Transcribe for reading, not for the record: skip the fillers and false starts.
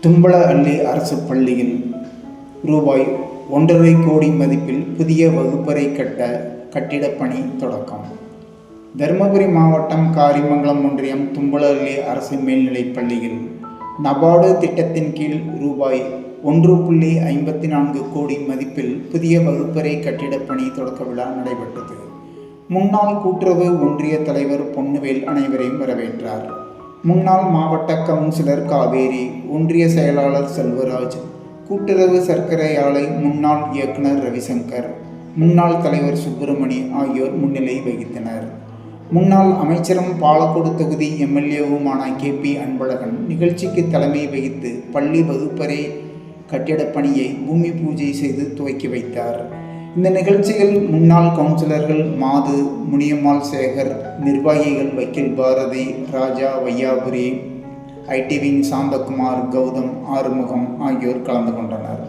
தும்பலஅள்ளி அரசு பள்ளியில் ரூபாய் 1.5 கோடி மதிப்பில் புதிய வகுப்பறை கட்டிடப் பணி தொடக்கம். தருமபுரி மாவட்டம் காரிமங்கலம் ஒன்றியம் தும்பலஅள்ளி அரசு மேல்நிலைப் பள்ளியில் நபார்டு திட்டத்தின் கீழ் ரூபாய் 1.54 கோடி மதிப்பில் புதிய வகுப்பறை கட்டிடப் பணி தொடக்க விழா நடைபெற்றது. முன்னாள் கூட்டுறவு ஒன்றிய தலைவர் பொன்னுவேல் அனைவரையும் வரவேற்றார். முன்னாள் மாவட்ட கவுன்சிலர் காவேரி, ஒன்றிய செயலாளர் செல்வராஜ், கூட்டுறவு சர்க்கரை ஆலை முன்னாள் இயக்குனர் ரவிசங்கர், முன்னாள் தலைவர் சுப்பிரமணி ஆகியோர் முன்னிலை வகித்தனர். முன்னாள் அமைச்சரும் பாலக்கோடு தொகுதி எம்எல்ஏவுமான KP அன்பழகன் நிகழ்ச்சிக்கு தலைமை வகித்து பள்ளி வகுப்பறை கட்டிடப் பணியை பூமி பூஜை செய்து துவக்கி வைத்தார். இந்த நிகழ்ச்சியில் முன்னாள் கவுன்சிலர்கள் மாது, முனியம்மாள் சேகர், நிர்வாகிகள் வக்கீல் பாரதி, ராஜா, வையாபுரி, ITவின் சாந்தகுமார், கௌதம், ஆறுமுகம் ஆகியோர் கலந்து கொண்டனர்.